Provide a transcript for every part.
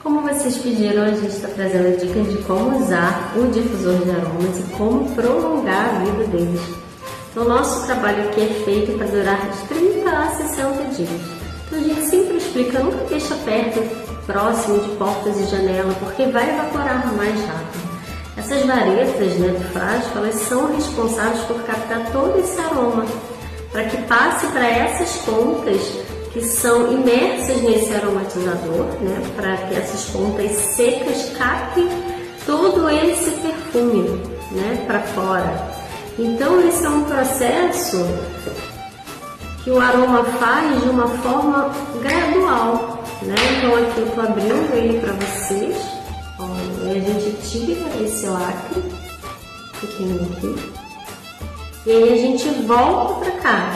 Como vocês pediram, a gente está trazendo dicas de como usar o difusor de aromas e como prolongar a vida deles. Então, o nosso trabalho aqui é feito para durar de 30 a 60 dias. Então, a gente sempre explica, nunca deixa perto, próximo de portas e janela, porque vai evaporar mais rápido. Essas varetas, do frasco, elas são responsáveis por captar todo esse aroma, para que passe para essas pontas que são imersas nesse aromatizador, para que essas pontas secas captem todo esse perfume, para fora. Então, esse é um processo que o aroma faz de uma forma gradual, Então, aqui eu estou abrindo ele para vocês. E a gente tira esse lacre que tem aqui. E aí a gente volta para cá.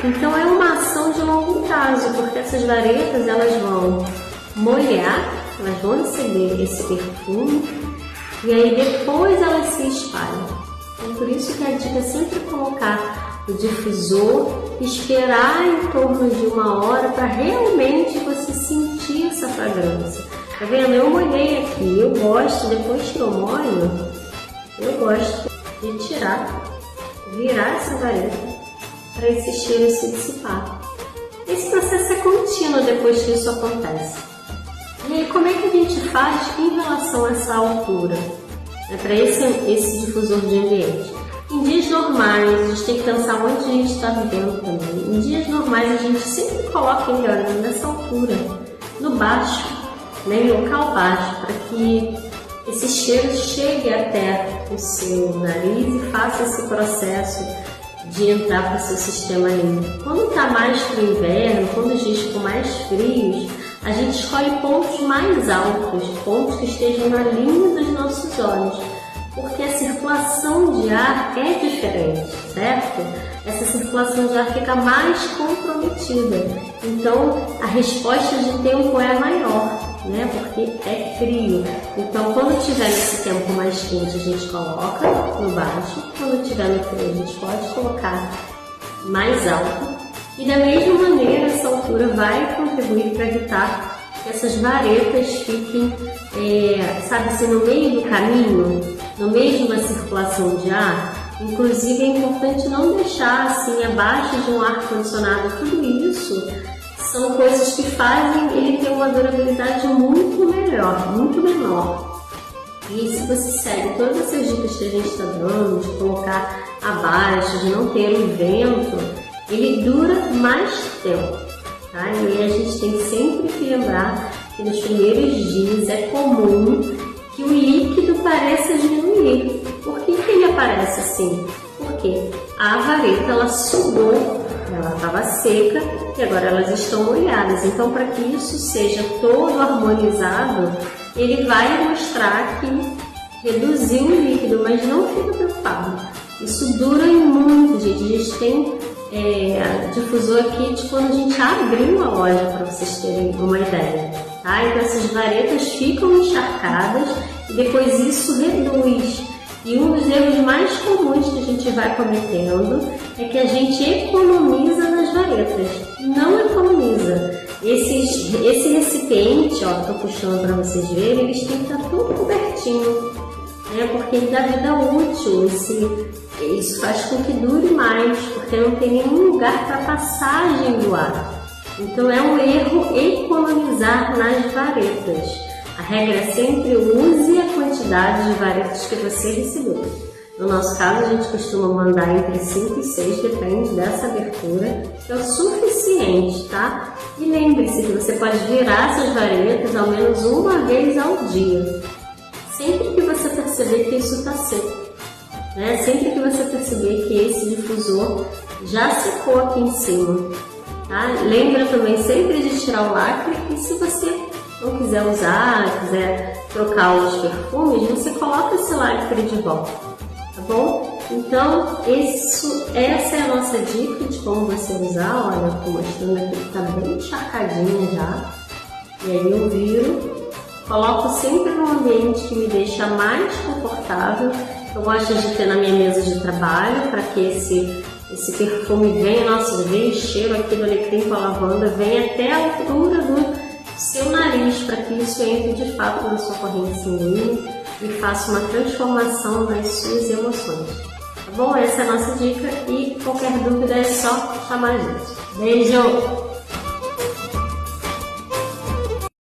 Então, é uma ação de longo prazo, porque essas varetas, elas vão molhar, elas vão receber esse perfume, e aí depois elas se espalham. Então, por isso que a dica é sempre colocar o difusor, esperar em torno de 1 hora para realmente você sentir essa fragrância. Tá vendo? Eu molhei aqui, eu gosto, depois que eu molho, eu gosto de tirar, virar essa vareta para esse cheiro se dissipar. Esse processo é contínuo depois que isso acontece. E aí, como é que a gente faz em relação a essa altura? Para esse difusor de ambiente. Em dias normais, a gente tem que pensar onde a gente está vivendo também. Em dias normais, a gente sempre coloca ele nessa altura, no baixo, em local baixo, para que esse cheiro chegue até o seu nariz e faça esse processo de entrar para o seu sistema limpo. Quando está mais para o inverno, quando os dias ficam mais frios, a gente escolhe pontos mais altos, pontos que estejam na linha dos nossos olhos, porque a circulação de ar é diferente, certo? Essa circulação de ar fica mais comprometida, então a resposta de tempo é maior, porque é frio. Então, quando tiver esse tempo mais quente, a gente coloca no baixo, quando tiver no frio, a gente pode colocar mais alto. E da mesma maneira, essa altura vai contribuir para evitar que essas varetas fiquem, no meio do caminho, no meio de uma circulação de ar. Inclusive, é importante não deixar abaixo de um ar-condicionado. Tudo isso são coisas que fazem ele ter uma durabilidade muito melhor, muito menor. E se você segue todas essas dicas que a gente está dando, de colocar abaixo, de não ter um vento, ele dura mais tempo, tá? E a gente tem sempre que lembrar que nos primeiros dias é comum que o líquido pareça diminuir. Por que ele aparece assim? Porque a vareta, ela sugou, ela estava seca e agora elas estão molhadas. Então, para que isso seja todo harmonizado, ele vai mostrar que reduziu o líquido, mas não fica preocupado. Isso dura muito, gente. A gente tem difusor aqui de quando a gente abriu a loja, para vocês terem uma ideia. Tá? Então, essas varetas ficam encharcadas e depois isso reduz. E um dos erros mais comuns que a gente vai cometendo é que a gente economiza nas varetas. Não economiza. Esse recipiente, que eu estou puxando para vocês verem, eles têm que estar tudo cobertinho, porque ele dá vida útil. Isso faz com que dure mais, porque não tem nenhum lugar para passagem do ar. Então, é um erro economizar nas varetas. A regra é sempre use a quantidade de varetas que você recebeu. No nosso caso, a gente costuma mandar entre 5 e 6, depende dessa abertura, que é o suficiente, tá? E lembre-se que você pode virar essas varetas ao menos uma vez ao dia. Sempre que você perceber que isso está seco, Sempre que você perceber que esse difusor já secou aqui em cima, tá? Lembra também sempre de tirar o lacre, e se você não quiser usar, quiser trocar os perfumes, você coloca esse lacre de volta, tá bom? Então, essa é a nossa dica de como você usar. Olha, eu estou mostrando aqui que está bem encharcadinha já. E aí eu viro, coloco sempre num ambiente que me deixa mais confortável. Eu gosto de ter na minha mesa de trabalho, para que esse perfume venha, nossa, vem o cheiro aqui do alecrim com a lavanda, vem até a altura seu nariz para que isso entre de fato na sua corrente sanguínea e faça uma transformação nas suas emoções. Tá bom? Essa é a nossa dica e qualquer dúvida é só chamar a gente. Beijo!